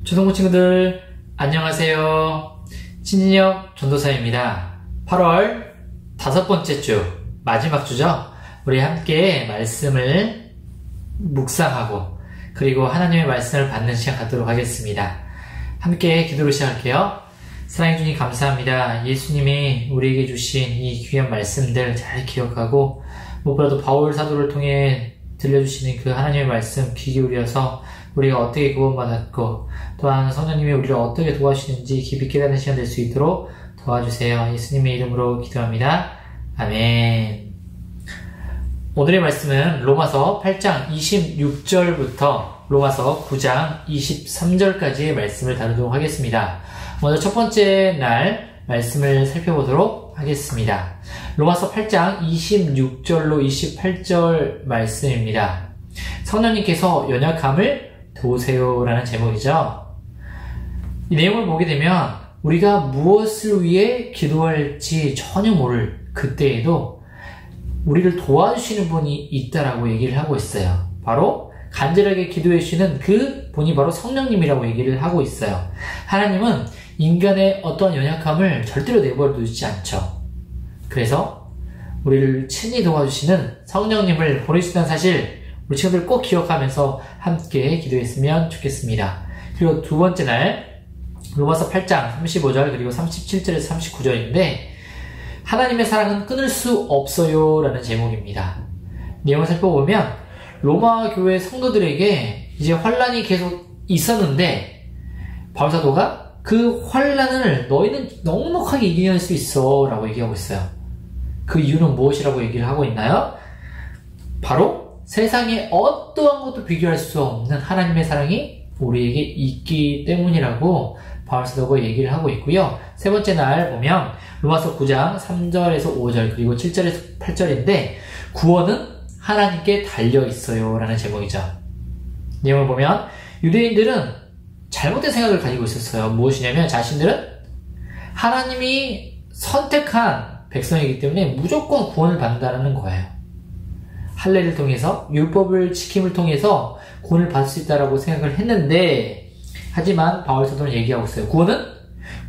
초등부 친구들 안녕하세요. 신진혁 전도사입니다. 8월 5번째 주 마지막 주죠. 우리 함께 말씀을 묵상하고 그리고 하나님의 말씀을 받는 시간 갖도록 하겠습니다. 함께 기도로 시작할게요. 사랑해 주님 감사합니다. 예수님이 우리에게 주신 이 귀한 말씀들 잘 기억하고 무엇보다도 바울 사도를 통해 들려주시는 그 하나님의 말씀 귀 기울여서 우리가 어떻게 구원받았고 또한 성령님이 우리를 어떻게 도와주시는지 깊이 깨닫는 시간 될 수 있도록 도와주세요. 예수님의 이름으로 기도합니다. 아멘. 오늘의 말씀은 로마서 8장 26절부터 로마서 9장 23절까지의 말씀을 다루도록 하겠습니다. 먼저 첫 번째 날 말씀을 살펴보도록 하겠습니다. 로마서 8장 26절로 28절 말씀입니다. 성령님께서 연약함을 도우세요라는 제목이죠. 이 내용을 보게 되면 우리가 무엇을 위해 기도할지 전혀 모를 그때에도 우리를 도와주시는 분이 있다라고 얘기를 하고 있어요. 바로 간절하게 기도해 주시는 그 분이 바로 성령님이라고 얘기를 하고 있어요. 하나님은 인간의 어떠한 연약함을 절대로 내버려 두지 않죠. 그래서 우리를 친히 도와주시는 성령님을 보내주신다는 사실 우리 친구들 꼭 기억하면서 함께 기도했으면 좋겠습니다. 그리고 두 번째 날 로마서 8장 35절 그리고 37절에서 39절인데 하나님의 사랑은 끊을 수 없어요 라는 제목입니다. 내용을 살펴보면 로마 교회 성도들에게 이제 환란이 계속 있었는데 바울 사도가 그 환란을 너희는 넉넉하게 이겨낼 수 있어 라고 얘기하고 있어요. 그 이유는 무엇이라고 얘기를 하고 있나요? 바로 세상에 어떠한 것도 비교할 수 없는 하나님의 사랑이 우리에게 있기 때문이라고 바울 사도가 얘기를 하고 있고요. 세 번째 날 보면 로마서 9장 3절에서 5절 그리고 7절에서 8절인데 구원은 하나님께 달려있어요 라는 제목이죠. 내용을 보면 유대인들은 잘못된 생각을 가지고 있었어요. 무엇이냐면 자신들은 하나님이 선택한 백성이기 때문에 무조건 구원을 받는다는 거예요. 할례를 통해서 율법을 지킴을 통해서 구원을 받을 수 있다라고 생각을 했는데 하지만 바울 사도는 얘기하고 있어요. 구원은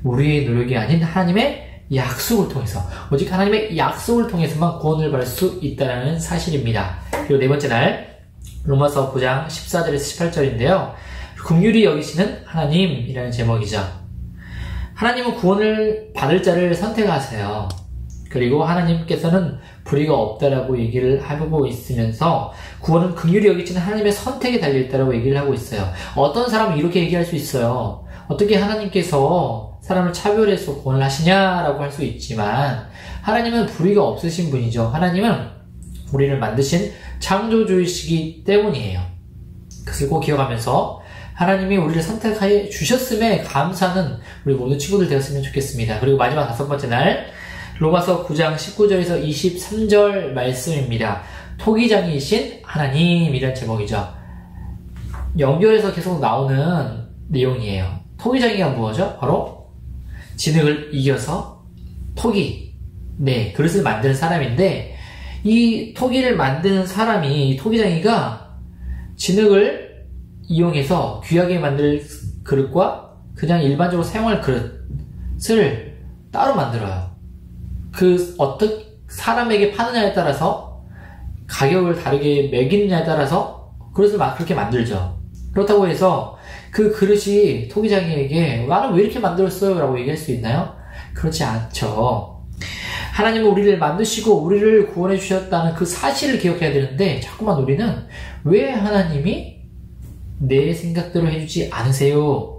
우리의 노력이 아닌 하나님의 약속을 통해서 오직 하나님의 약속을 통해서만 구원을 받을 수 있다는 사실입니다. 그리고 네 번째 날 로마서 9장 14절에서 18절인데요. 긍휼히 여기시는 하나님이라는 제목이죠. 하나님은 구원을 받을 자를 선택하세요. 그리고 하나님께서는 불의가 없다라고 얘기를 하고 있으면서 구원은 긍휼히 여기시는 하나님의 선택에 달려있다라고 얘기를 하고 있어요. 어떤 사람은 이렇게 얘기할 수 있어요. 어떻게 하나님께서 사람을 차별해서 구원을 하시냐라고 할 수 있지만 하나님은 불의가 없으신 분이죠. 하나님은 우리를 만드신 창조주이시기 때문이에요. 그것을 꼭 기억하면서 하나님이 우리를 선택해 주셨음에 감사하는 우리 모든 친구들 되었으면 좋겠습니다. 그리고 마지막 다섯 번째 날 로마서 9장 19절에서 23절 말씀입니다. 토기장이신 하나님이란 제목이죠. 연결해서 계속 나오는 내용이에요. 토기장이가 뭐죠? 바로 진흙을 이겨서 토기, 그릇을 만드는 사람인데 이 토기를 만드는 사람이 토기장이가 진흙을 이용해서 귀하게 만들 그릇과 그냥 일반적으로 사용할 그릇을 따로 만들어요. 그 어떤 사람에게 파느냐에 따라서 가격을 다르게 매기느냐에 따라서 그릇을 그렇게 만들죠. 그렇다고 해서 그 그릇이 토기장이에게 나는 왜 이렇게 만들었어요? 라고 얘기할 수 있나요? 그렇지 않죠. 하나님은 우리를 만드시고 우리를 구원해 주셨다는 그 사실을 기억해야 되는데 자꾸만 우리는 왜 하나님이 내 생각대로 해주지 않으세요?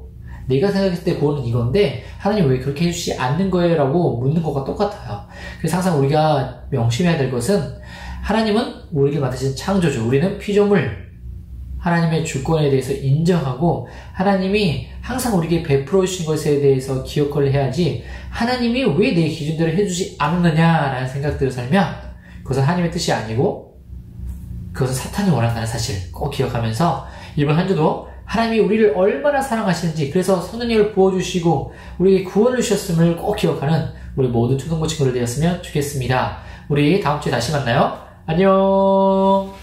내가 생각했을 때 구원은 이건데 하나님 왜 그렇게 해주시지 않는 거예요? 라고 묻는 것과 똑같아요. 그래서 항상 우리가 명심해야 될 것은 하나님은 우리를 만드신 창조주, 우리는 피조물, 하나님의 주권에 대해서 인정하고 하나님이 항상 우리에게 베풀어 주신 것에 대해서 기억을 해야지 하나님이 왜 내 기준대로 해주지 않느냐라는 생각대로 살면 그것은 하나님의 뜻이 아니고 그것은 사탄이 원한다는 사실 꼭 기억하면서 이번 한 주도 하나님이 우리를 얼마나 사랑하시는지 그래서 성령님을 부어주시고 우리에게 구원을 주셨음을 꼭 기억하는 우리 모든 초등부 친구들 되었으면 좋겠습니다. 우리 다음 주에 다시 만나요. 안녕.